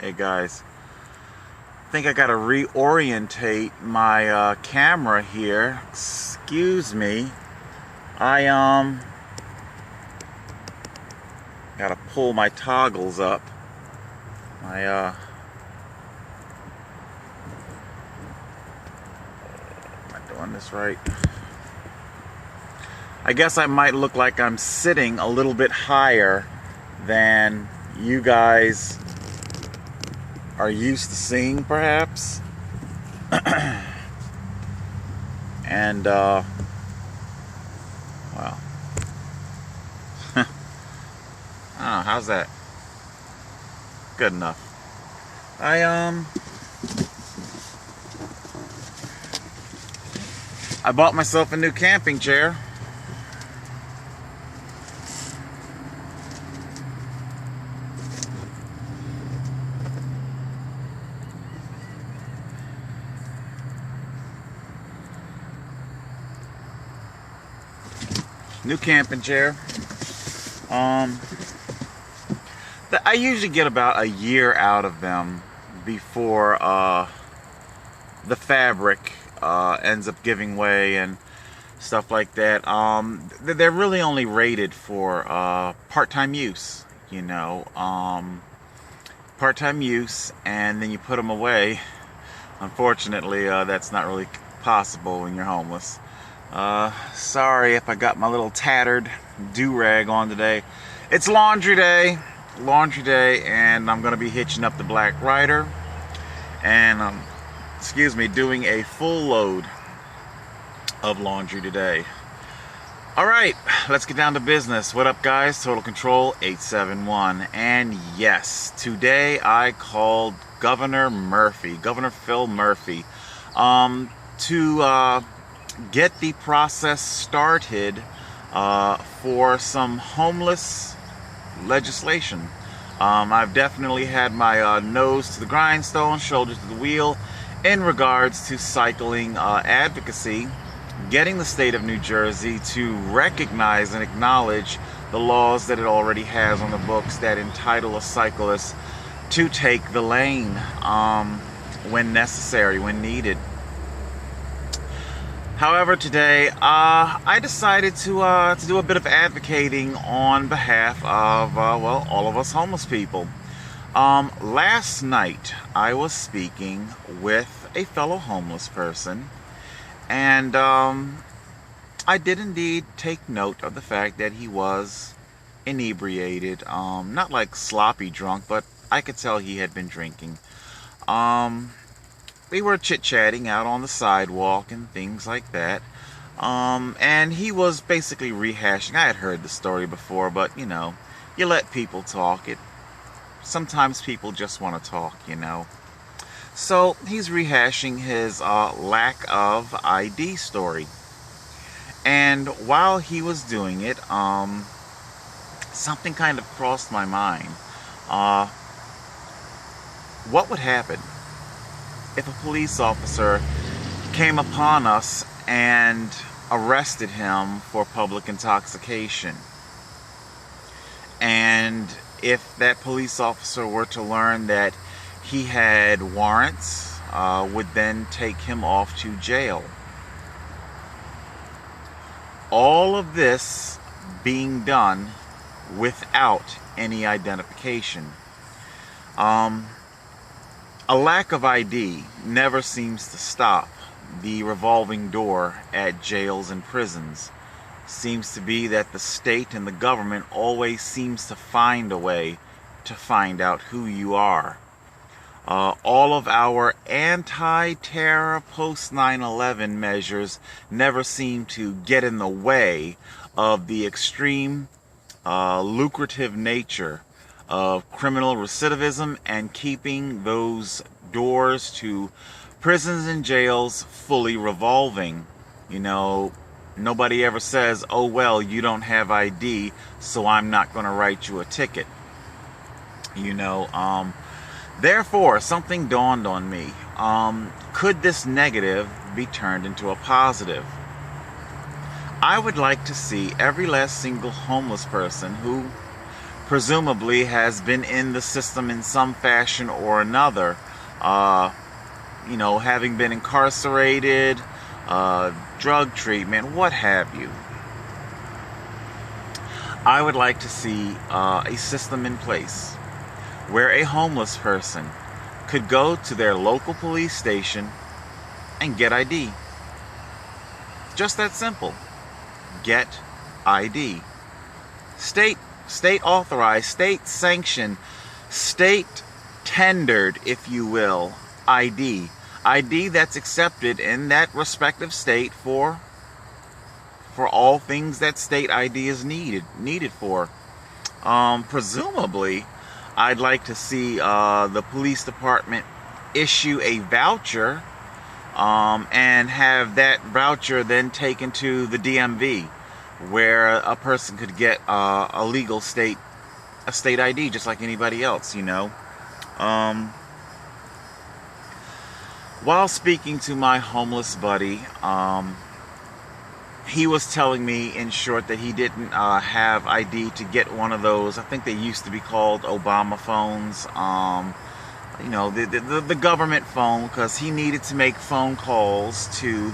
Hey guys, I think I gotta reorientate my camera here. Excuse me. I gotta pull my toggles up. Am I doing this right? I guess I might look like I'm sitting a little bit higher than you guys are used to seeing, perhaps. And well, I don't know, how's that? Good enough. I bought myself a new camping chair. New camping chair. I usually get about a year out of them before the fabric ends up giving way and stuff like that. They're really only rated for part-time use, part-time use, and then you put them away. Unfortunately, that's not really possible when you're homeless. Sorry if I got my little tattered do-rag on today. It's laundry day, and I'm gonna be hitching up the Black Rider, and doing a full load of laundry today. All right, let's get down to business. What up, guys? Total Control 871, and yes, today I called Governor Phil Murphy, to get the process started for some homeless legislation. I've definitely had my nose to the grindstone, shoulders to the wheel in regards to cycling advocacy, getting the state of New Jersey to recognize and acknowledge the laws that it already has on the books that entitle a cyclist to take the lane when necessary, when needed. However, today I decided to do a bit of advocating on behalf of all of us homeless people. Last night I was speaking with a fellow homeless person, and I did indeed take note of the fact that he was inebriated, not like sloppy drunk, but I could tell he had been drinking. We were chit-chatting out on the sidewalk and things like that. And he was basically rehashing. I had heard the story before, but, you let people talk. Sometimes people just want to talk, So he's rehashing his lack of ID story. And while he was doing it, something kind of crossed my mind. What would happen if a police officer came upon us and arrested him for public intoxication? And if that police officer were to learn that he had warrants, would then take him off to jail. All of this being done without any identification. A lack of ID never seems to stop the revolving door at jails and prisons. Seems to be that the state and the government always seems to find a way to find out who you are. All of our anti-terror post 9/11 measures never seem to get in the way of the extreme lucrative nature of criminal recidivism and keeping those doors to prisons and jails fully revolving. Nobody ever says, oh well, you don't have ID, so I'm not going to write you a ticket. Therefore, something dawned on me. Could this negative be turned into a positive? I would like to see every last single homeless person who presumably has been in the system in some fashion or another. Having been incarcerated, drug treatment, what have you. I would like to see a system in place where a homeless person could go to their local police station and get ID. Just that simple. Get ID. State authorized, state sanctioned, state tendered, if you will, ID. ID that's accepted in that respective state for all things that state ID is needed for. Presumably, I'd like to see the police department issue a voucher and have that voucher then taken to the DMV, where a person could get a legal state ID just like anybody else, While speaking to my homeless buddy, he was telling me in short that he didn't have ID to get one of those. I think they used to be called Obama phones. The government phone, because he needed to make phone calls to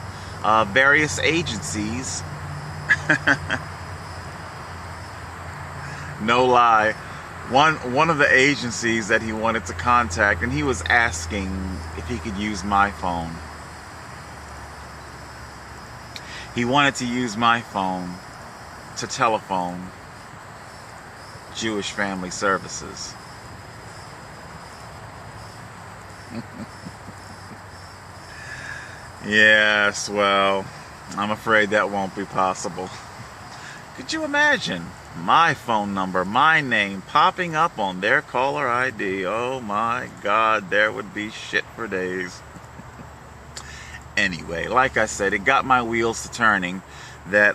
various agencies. No lie. One of the agencies that he wanted to contact, and he was asking if he could use my phone. He wanted to use my phone to telephone Jewish Family Services. Yes, well, I'm afraid that won't be possible. Could you imagine my phone number, my name popping up on their caller ID? Oh my God, there would be shit for days. Anyway, like I said, it got my wheels to turning that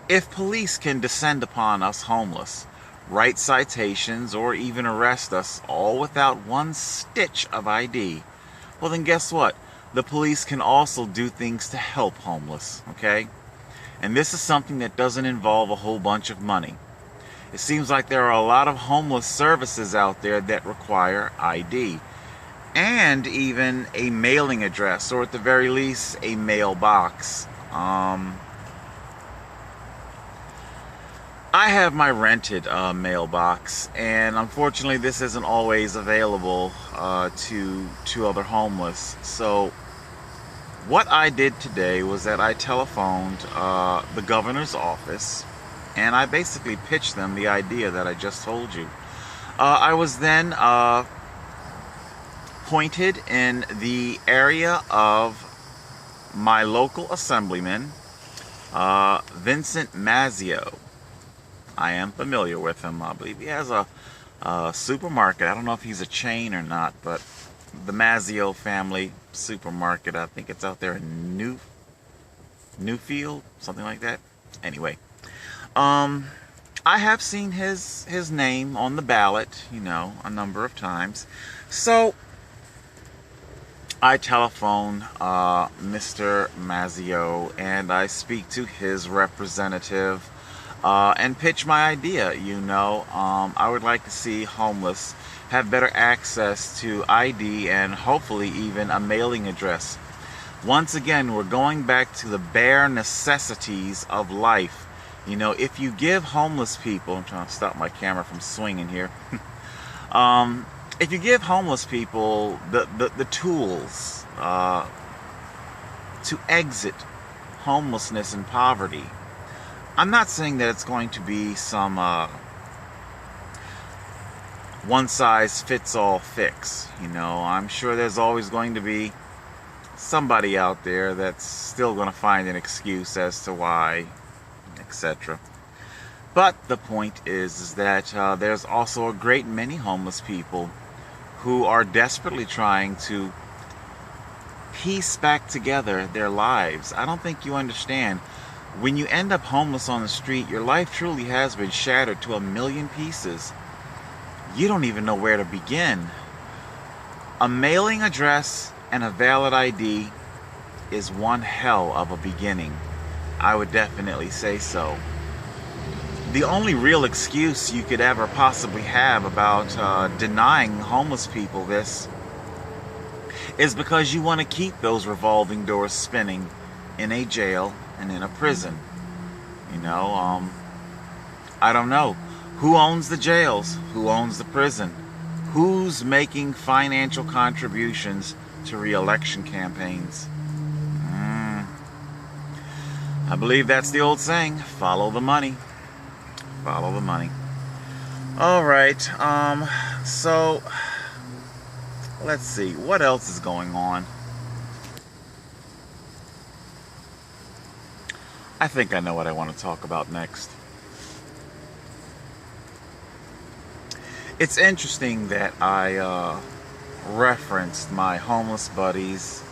if police can descend upon us homeless, write citations, or even arrest us all without one stitch of ID, well then guess what? The police can also do things to help homeless, okay? And this is something that doesn't involve a whole bunch of money. It seems like there are a lot of homeless services out there that require ID. And even a mailing address, or at the very least, a mailbox. I have my rented mailbox, and unfortunately this isn't always available to other homeless. So what I did today was that I telephoned the governor's office, and I basically pitched them the idea that I just told you. I was then pointed in the area of my local assemblyman, Vincent Mazzio. I am familiar with him. I believe he has a supermarket. I don't know if he's a chain or not, but the Mazzio family supermarket, I think it's out there in Newfield, something like that. Anyway, I have seen his name on the ballot, a number of times. So I telephone Mr. Mazzio, and I speak to his representative and pitch my idea. I would like to see homeless have better access to ID and hopefully even a mailing address. Once again, we're going back to the bare necessities of life. If you give homeless people, I'm trying to stop my camera from swinging here. If you give homeless people the tools to exit homelessness and poverty, I'm not saying that it's going to be some one-size-fits-all fix. I'm sure there's always going to be somebody out there that's still going to find an excuse as to why, etc. But the point is that there's also a great many homeless people who are desperately trying to piece back together their lives. I don't think you understand. When you end up homeless on the street, your life truly has been shattered to a million pieces. You don't even know where to begin. A mailing address and a valid ID is one hell of a beginning. I would definitely say so. the only real excuse you could ever possibly have about denying homeless people this is because you want to keep those revolving doors spinning in a jail and in a prison. I don't know. Who owns the jails? Who owns the prison? Who's making financial contributions to re-election campaigns? I believe that's the old saying, follow the money. Follow the money. Alright, so let's see, what else is going on? I think I know what I want to talk about next. It's interesting that I referenced my homeless buddy's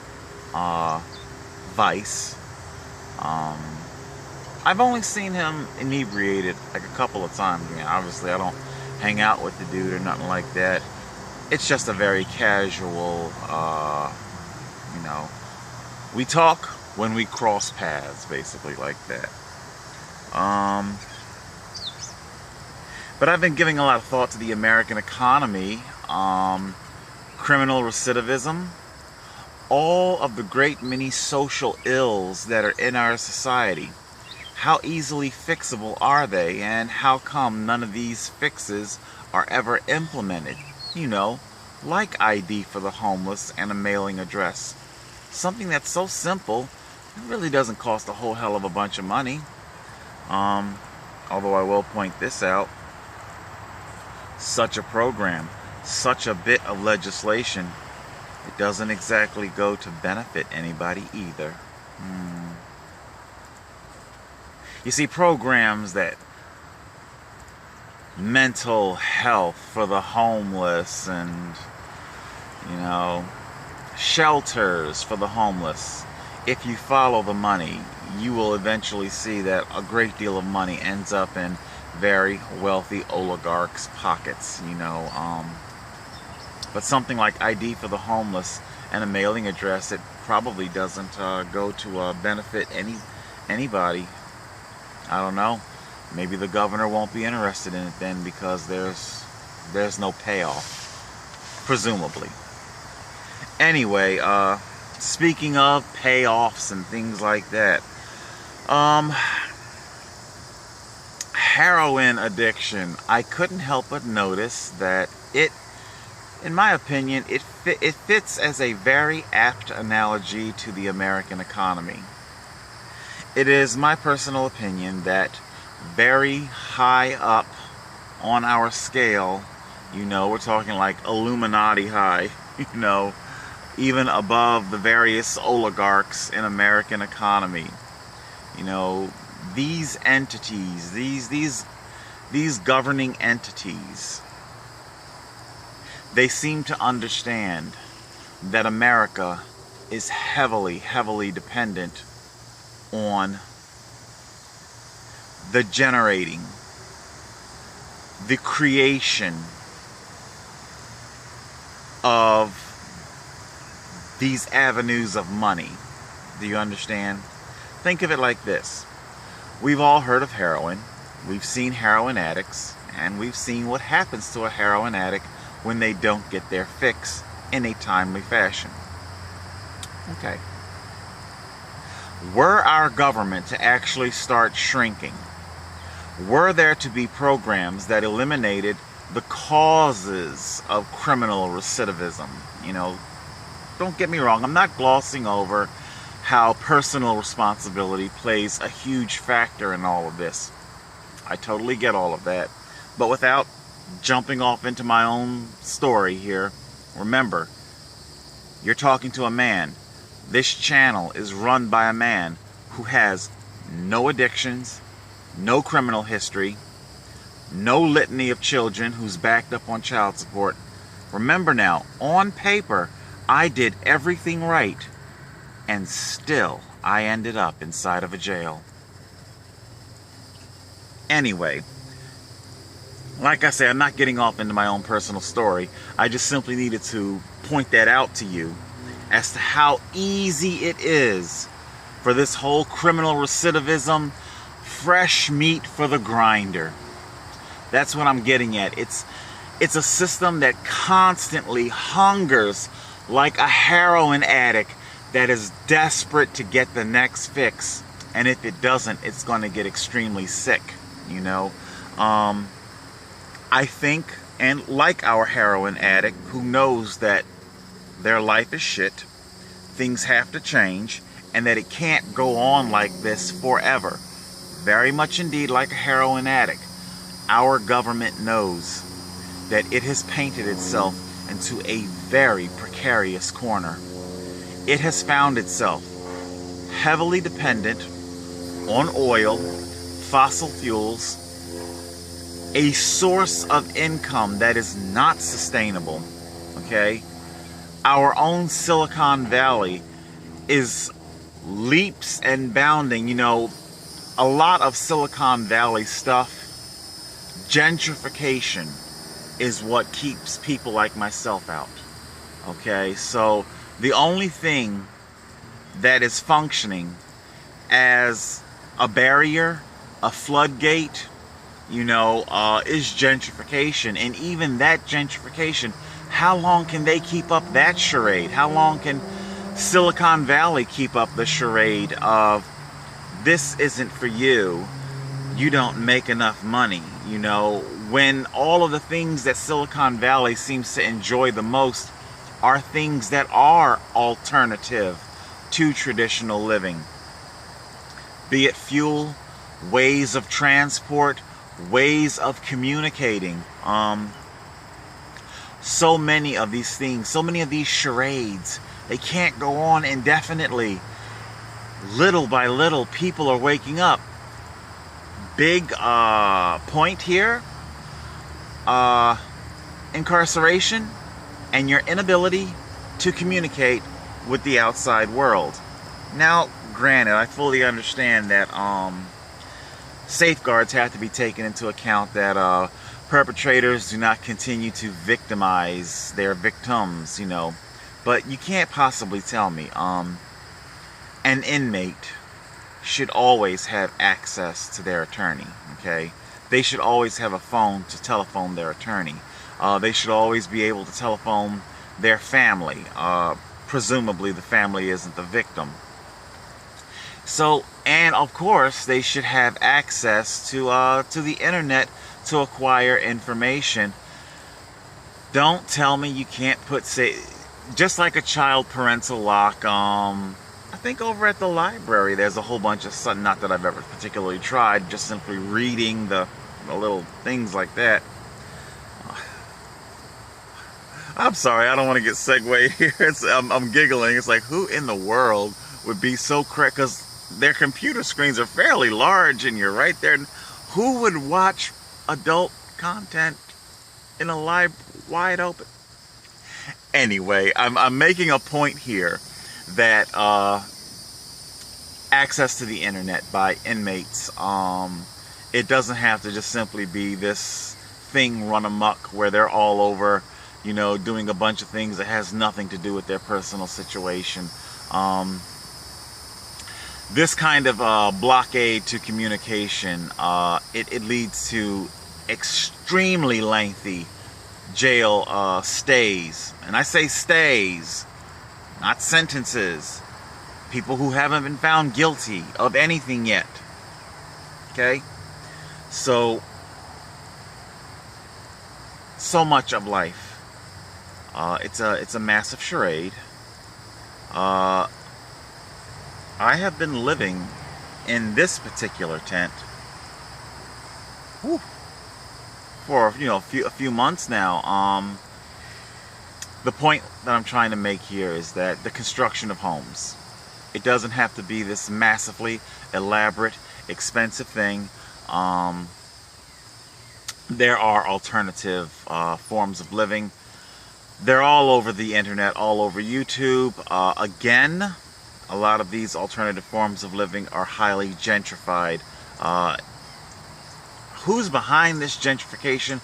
vice. I've only seen him inebriated like a couple of times. I mean, obviously I don't hang out with the dude or nothing like that. It's just a very casual, we talk when we cross paths, basically, like that. But I've been giving a lot of thought to the American economy, criminal recidivism, all of the great many social ills that are in our society. How easily fixable are they, and how come none of these fixes are ever implemented? Like ID for the homeless and a mailing address. Something that's so simple, it really doesn't cost a whole hell of a bunch of money. Although I will point this out. Such a program, such a bit of legislation, it doesn't exactly go to benefit anybody either. You see, programs that mental health for the homeless and, shelters for the homeless, if you follow the money, you will eventually see that a great deal of money ends up in very wealthy oligarchs' pockets, But something like ID for the homeless and a mailing address, it probably doesn't go to benefit anybody. I don't know. Maybe the governor won't be interested in it then because there's no payoff, presumably. Anyway, speaking of payoffs and things like that, heroin addiction, I couldn't help but notice that in my opinion, it fits as a very apt analogy to the American economy. It is my personal opinion that very high up on our scale, we're talking like Illuminati high, even above the various oligarchs in American economy, these entities, these governing entities, they seem to understand that America is heavily, heavily dependent on the generating, the creation of these avenues of money. Do you understand? Think of it like this. We've all heard of heroin. We've seen heroin addicts, and we've seen what happens to a heroin addict when they don't get their fix in a timely fashion. Okay. Were our government to actually start shrinking, were there to be programs that eliminated the causes of criminal recidivism, don't get me wrong, I'm not glossing over how personal responsibility plays a huge factor in all of this. I totally get all of that. But without jumping off into my own story here, remember, you're talking to a man. This channel is run by a man who has no addictions, no criminal history, no litany of children who's backed up on child support. Remember now, on paper, I did everything right, and still I ended up inside of a jail. Anyway, like I say, I'm not getting off into my own personal story. I just simply needed to point that out to you as to how easy it is for this whole criminal recidivism, fresh meat for the grinder. That's what I'm getting at. It's a system that constantly hungers like a heroin addict that is desperate to get the next fix. And if it doesn't, it's going to get extremely sick, you know. I think, and like our heroin addict who knows that their life is shit, things have to change, and that it can't go on like this forever. Very much indeed like a heroin addict, our government knows that it has painted itself into a very precarious corner. It has found itself heavily dependent on oil, fossil fuels, a source of income that is not sustainable, okay? Our own Silicon Valley is leaps and bounding, you know, a lot of Silicon Valley stuff, gentrification is what keeps people like myself out, okay? So the only thing that is functioning as a barrier, a floodgate, you know, is gentrification. And even that gentrification, how long can they keep up that charade? How long can Silicon Valley keep up the charade of this isn't for you, you don't make enough money, you know, when all of the things that Silicon Valley seems to enjoy the most are things that are alternative to traditional living. Be it fuel, ways of transport, ways of communicating. So many of these things, so many of these charades, they can't go on indefinitely. Little by little, people are waking up. Big point here, incarceration and your inability to communicate with the outside world. Now, granted, I fully understand that safeguards have to be taken into account, that perpetrators do not continue to victimize their victims, you know. But you can't possibly tell me an inmate should always have access to their attorney, okay? They should always have a phone to telephone their attorney. They should always be able to telephone their family. Presumably the family isn't the victim. So, and of course, they should have access to the internet to acquire information. Don't tell me you can't put, say, just like a child parental lock. I think over at the library there's a whole bunch of stuff, not that I've ever particularly tried, just simply reading the little things like that. I'm sorry, I don't want to get segued here. I'm giggling. It's like, who in the world would be so correct? Because their computer screens are fairly large and you're right there. Who would watch adult content in a wide open? Anyway, I'm making a point here that access to the internet by inmates, it doesn't have to just simply be this thing run amok where they're all over, you know, doing a bunch of things that has nothing to do with their personal situation. This kind of blockade to communication, it leads to extremely lengthy jail stays. And I say stays, not sentences. People who haven't been found guilty of anything yet. Okay? So much of life. It's a massive charade. I have been living in this particular tent for a few months now. The point that I'm trying to make here is that the construction of homes, it doesn't have to be this massively elaborate, expensive thing. There are alternative forms of living. They're all over the internet, all over YouTube. Again, a lot of these alternative forms of living are highly gentrified. Who's behind this gentrification?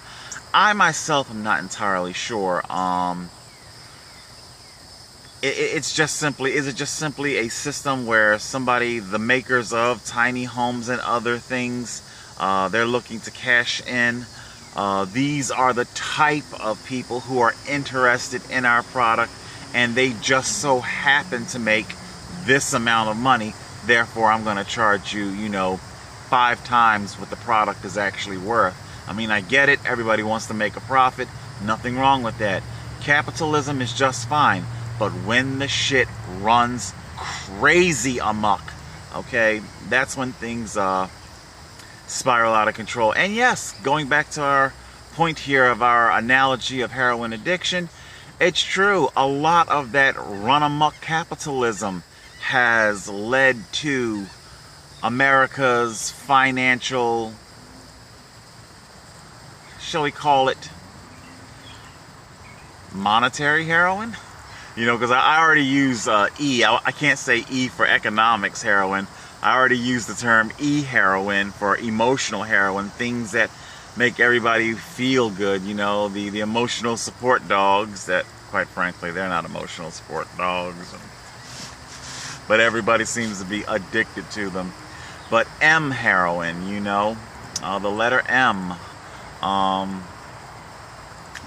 I myself am not entirely sure. it's just simply, is it just simply a system where somebody, the makers of tiny homes and other things, they're looking to cash in? These are the type of people who are interested in our product, and they just so happen to make this amount of money. Therefore, I'm going to charge you, 5 times what the product is actually worth. I mean, I get it. Everybody wants to make a profit. Nothing wrong with that. Capitalism is just fine. But when the shit runs crazy amok, okay, that's when things spiral out of control. And yes, going back to our point here of our analogy of heroin addiction, it's true. A lot of that run amok capitalism has led to America's financial, shall we call it, monetary heroin? Because I already use E. I can't say E for economics heroin. I already use the term E-heroin for emotional heroin, things that make everybody feel good, the emotional support dogs that, quite frankly, they're not emotional support dogs. But everybody seems to be addicted to them. But M heroin, the letter M,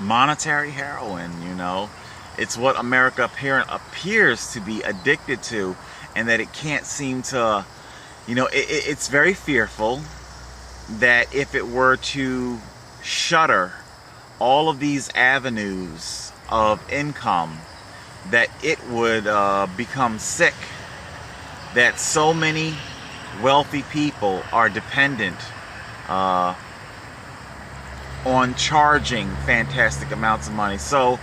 monetary heroin, it's what America appears to be addicted to, and that it can't seem to, it's very fearful that if it were to shutter all of these avenues of income, that it would become sick, that so many wealthy people are dependent on charging fantastic amounts of money. So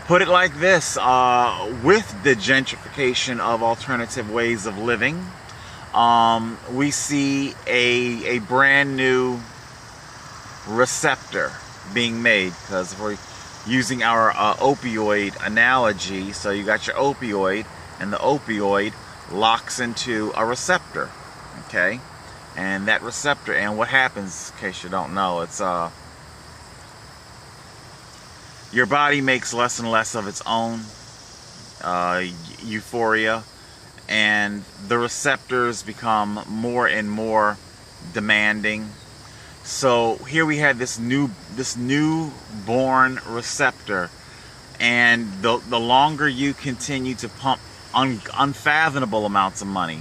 put it like this, with the gentrification of alternative ways of living, we see a brand new receptor being made, because if we're using our opioid analogy, so you got your opioid, and the opioid locks into a receptor, okay? And that receptor, and what happens, in case you don't know, it's your body makes less and less of its own euphoria, and the receptors become more and more demanding. So here we had this newborn receptor, and the longer you continue to pump unfathomable amounts of money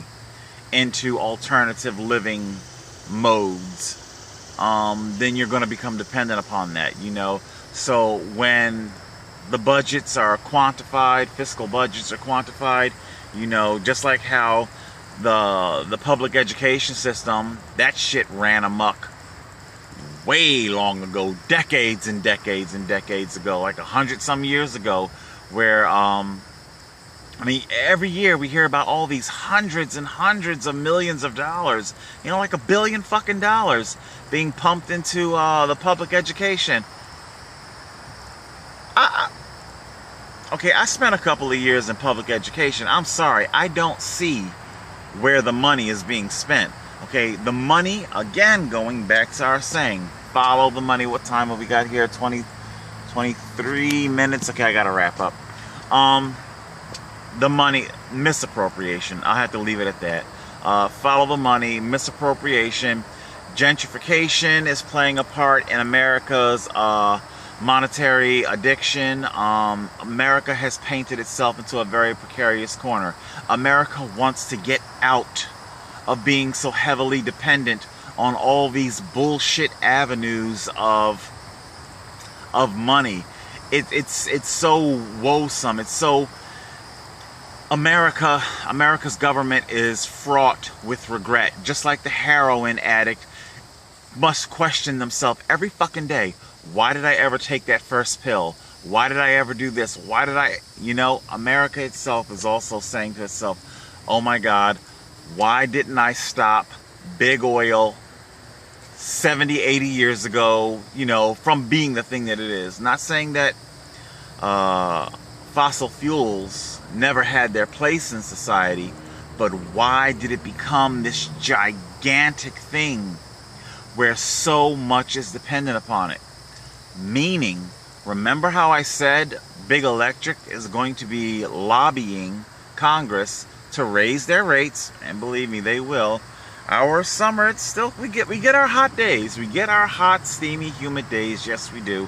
into alternative living modes, then you're going to become dependent upon that, So when the budgets are quantified, fiscal budgets are quantified, just like how the public education system, that shit ran amok way long ago, decades and decades and decades ago, like 100-some years ago, where every year we hear about all these hundreds and hundreds of millions of dollars, like $1 billion fucking dollars being pumped into the public education. Okay, I spent a couple of years in public education. I'm sorry, I don't see where the money is being spent. Okay, the money, again, going back to our saying, follow the money. What time have we got here? 23 minutes. Okay, I gotta wrap up. The money, misappropriation. I'll have to leave it at that. Follow the money, misappropriation. Gentrification is playing a part in America's monetary addiction. America has painted itself into a very precarious corner. America wants to get out of being so heavily dependent on all these bullshit avenues of money. It's so woesome. It's so America's government is fraught with regret. Just like the heroin addict must question themselves every fucking day. Why did I ever take that first pill? Why did I ever do this? Why did I... America itself is also saying to itself, oh my God, why didn't I stop big oil 70, 80 years ago, from being the thing that it is? Not saying that fossil fuels never had their place in society, but why did it become this gigantic thing where so much is dependent upon it? Meaning, remember how I said Big Electric is going to be lobbying Congress to raise their rates, and believe me, they will. Our summer, it's still, we get our hot days. We get our hot, steamy, humid days. Yes, we do.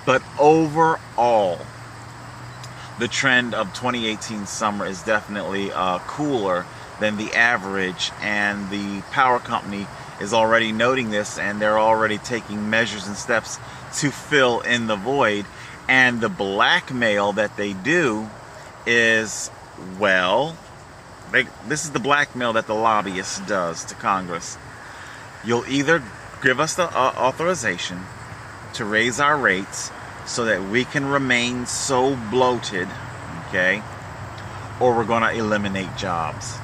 But overall, the trend of 2018 summer is definitely cooler than the average, and the power company is already noting this, and they're already taking measures and steps to fill in the void. And the blackmail that they do is, well, this is the blackmail that the lobbyist does to Congress. You'll either give us the authorization to raise our rates so that we can remain so bloated, okay, or we're going to eliminate jobs.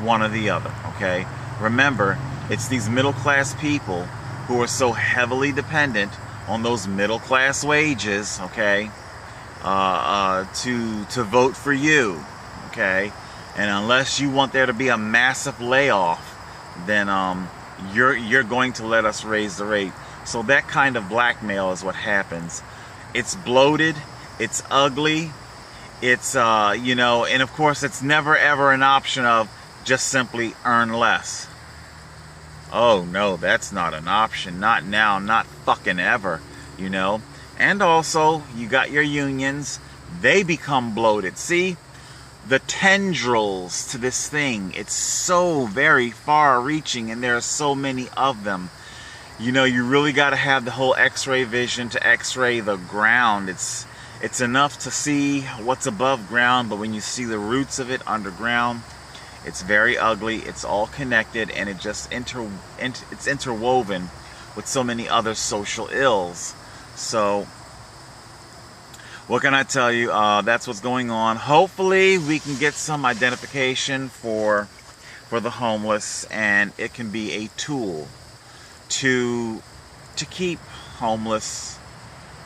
One or the other, okay? Remember, it's these middle-class people who are so heavily dependent on those middle-class wages, okay, to vote for you, okay? And unless you want there to be a massive layoff, then you're going to let us raise the rate. So that kind of blackmail is what happens. It's bloated, it's ugly, it's you know, and of course it's never ever an option of just simply earn less. Oh no, that's not an option. Not now, not fucking ever, you know. And also, you got your unions. They become bloated. See, the tendrils to this thing, it's so very far reaching, and there are so many of them. You know, you really got to have the whole x-ray vision to x-ray the ground. It's enough to see what's above ground, but when you see the roots of it underground, it's very ugly. It's all connected, and it just it's interwoven with so many other social ills. So what can I tell you? That's what's going on. Hopefully we can get some identification for the homeless, and it can be a tool to keep homeless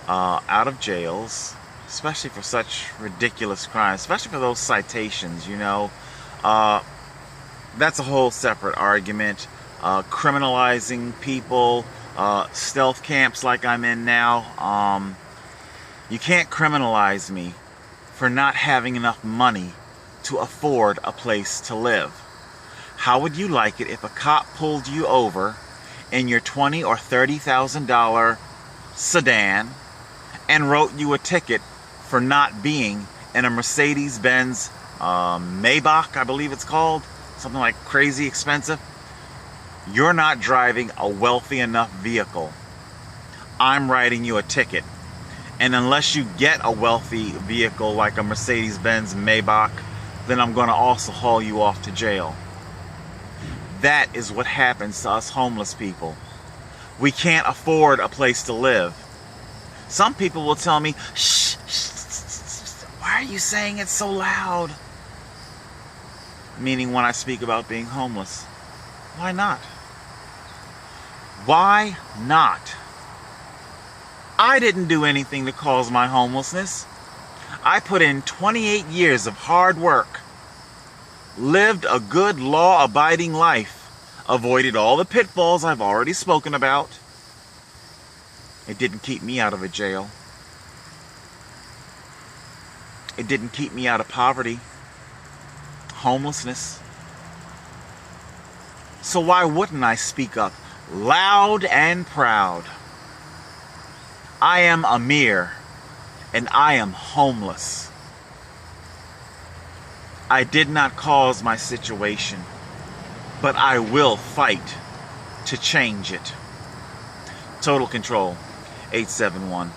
out of jails, especially for such ridiculous crimes, especially for those citations, you know. That's a whole separate argument. Criminalizing people, stealth camps like I'm in now. You can't criminalize me for not having enough money to afford a place to live. How would you like it if a cop pulled you over in your $20,000 or $30,000 sedan and wrote you a ticket for not being in a Mercedes-Benz Maybach, I believe it's called, something like crazy expensive? You're not driving a wealthy enough vehicle. I'm writing you a ticket. And unless you get a wealthy vehicle like a Mercedes-Benz Maybach, then I'm going to also haul you off to jail. That is what happens to us homeless people. We can't afford a place to live. Some people will tell me, shh, why are you saying it so loud? Meaning when I speak about being homeless. Why not? Why not? I didn't do anything to cause my homelessness. I put in 28 years of hard work, lived a good law-abiding life, avoided all the pitfalls I've already spoken about. It didn't keep me out of a jail. It didn't keep me out of poverty, homelessness. So why wouldn't I speak up loud and proud? I am Amir, and I am homeless. I did not cause my situation, but I will fight to change it. Total Control, 871.